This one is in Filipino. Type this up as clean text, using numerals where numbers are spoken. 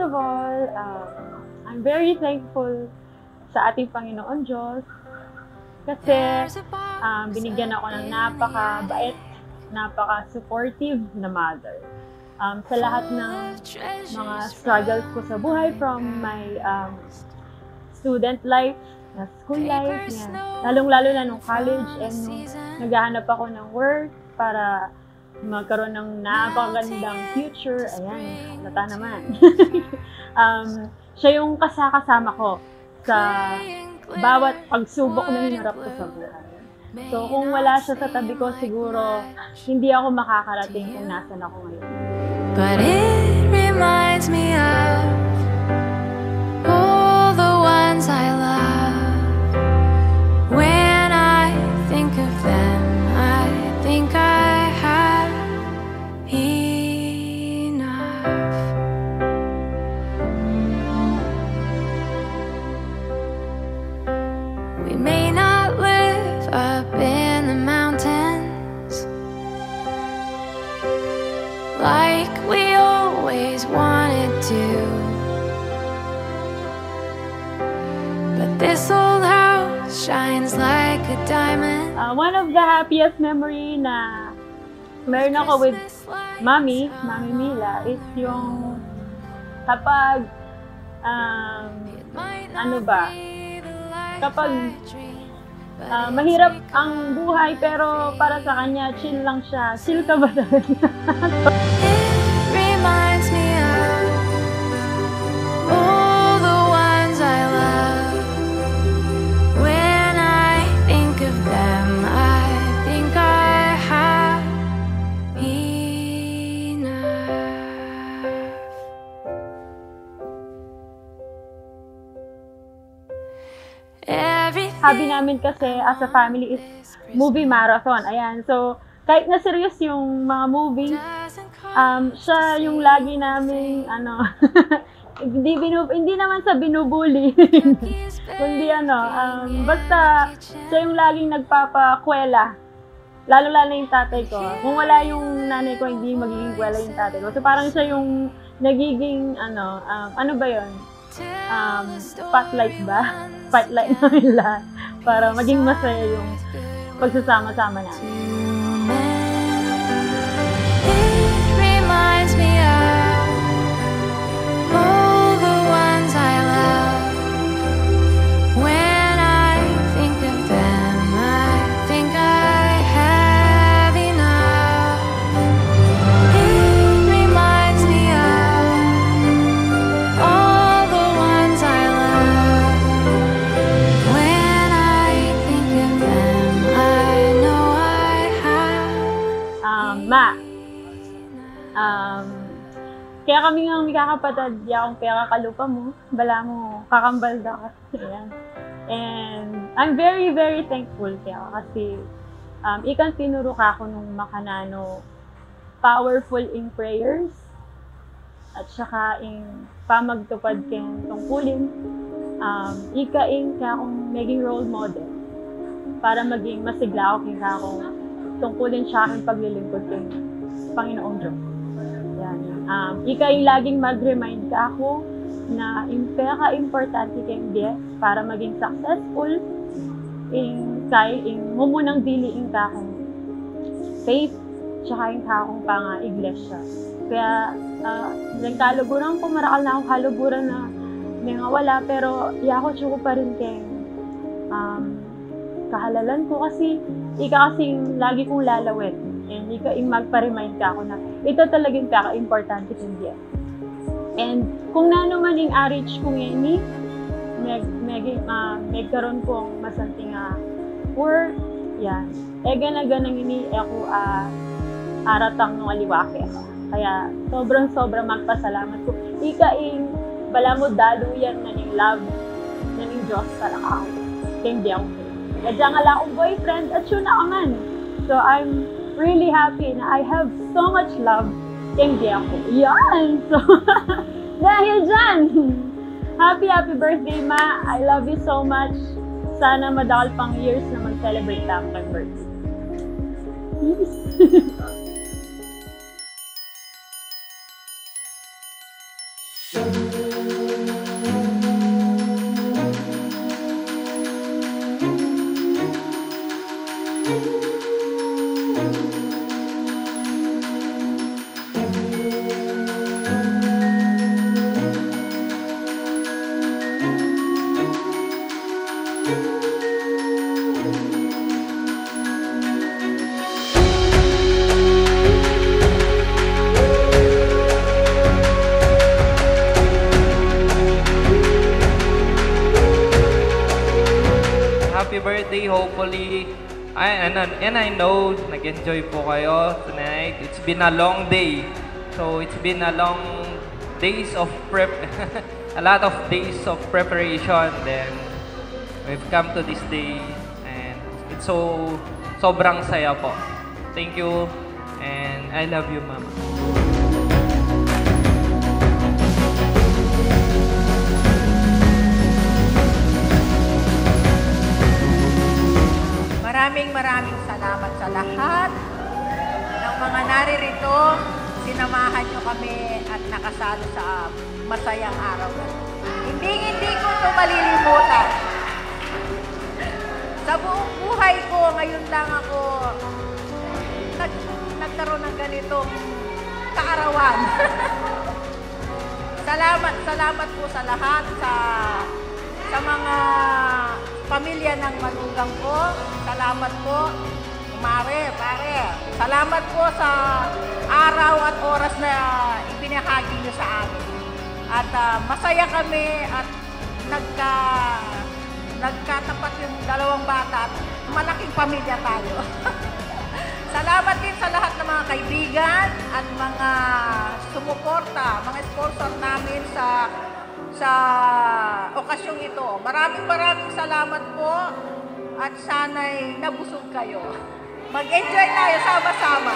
of all, I'm very thankful sa ating Panginoon Diyos kasi binigyan ako ng napaka-bait, napaka-supportive na mother. Sa lahat ng mga struggles ko sa buhay, from my student life, na school life, yan. Lalong-lalo na nung college and nung naghahanap ako ng work para magkaroon ng napakagandang future. Ayan, halata naman. Siya yung kasama ko sa bawat pagsubok na hinarap ko sa buhay. So, kung wala siya sa tabi ko, siguro hindi ako makakarating kung nasan ako ngayon. But it reminds me of all the ones I love. When I think of them, I think I have enough. We may not live up in the mountains like we always wanted to, but this old house shines like a diamond. One of the happiest memory na meron ako with Mami Mila, is yung kapag kapag mahirap ang buhay pero para sa kanya chill lang siya. Chill ka ba talaga? It reminds me of all the ones I love. When I think of them, I think I have enough. Hobby namin kasi as a family is movie marathon. Ayan. So, kahit na serious yung mga movie, siya yung lagi namin, hindi naman sa binubuli. Kundi basta siya yung laging nagpapakwela. Lalo-lalo yung tatay ko. Kung wala yung nanay ko, hindi magiging kwela yung tatay ko. So, parang siya yung nagiging, ano ba yun? Spotlight ba? Spotlight namin lahat para maging masaya yung pagsasama-sama namin. It reminds me of all the ones I love. When I think of them, I think I have enough. It reminds me of all the ones I love. When I think of them, I know I have. Kaya kami nga magkakapatid, di akong pera kalupa mo, bala mo, kakambal ka. Ayan. And I'm very, very thankful kaya kasi ikan tinuro ka ako nung makanano, powerful in prayers, at saka in pamagtupad kayong tungkulin, ikain kaya akong maging role model para maging masigla ako kaya akong tungkulin siya aking paglilingkod kay Panginoong Diyos. Yan. Ika yung laging mag-remind ka ako na importante kayong Diyos para maging successful mumunang diliin ka akong faith tsaka yung kakong pang-iglesia. Kaya yung kaluguran ko, marakal na akong kaluguran na may nga wala, pero iyako ko pa rin kayong kahalalan ko kasi ika kasing lagi kong lalawin. And ika yung magpa-remind ka ako na ito talagang kaka-importante kong Diyos. And kung nano man yung arich kong ini, nagkaroon kong masanting work, yan. Gana-ganang ini ako aratang ng aliwake ako. Kaya sobrang magpasalamat ko. Ika yung bala mo daluyan na yung love na yung Diyos para ako. Kaya hindi ako. Kaya nga lang akong boyfriend at yun ako man. So I'm really happy na I have so much love kay ako. Yan! So, dahil dyan, happy birthday, Ma! I love you so much. Sana madakal pang years na mag-celebrate tayo ng birthday. Peace! hopefully, and I know nag-enjoy po kayo tonight. It's been a long day. So it's been a long days of prep, a lot of days of preparation. Then we've come to this day, and it's sobrang saya po. Thank you, and I love you, Mama. Maraming salamat sa lahat ng mga naririto. Sinamahan nyo kami at nakasalo sa masayang araw na ito. Hindi ko ito malilimutan. Sa buong buhay ko, ngayon lang ako nagkaroon ng ganitong kaarawan. Salamat po sa lahat, sa mga pamilya ng manugang ko. Salamat po, Mare, pare. Salamat po sa araw at oras na ibinahagi niyo sa amin. At masaya kami at nagkatapat yung dalawang bata at malaking pamilya tayo. Salamat din sa lahat ng mga kaibigan at mga sumuporta, mga sponsor namin sa okasyong ito. Maraming salamat po at sana'y nabusog kayo. Mag-enjoy tayo sama-sama.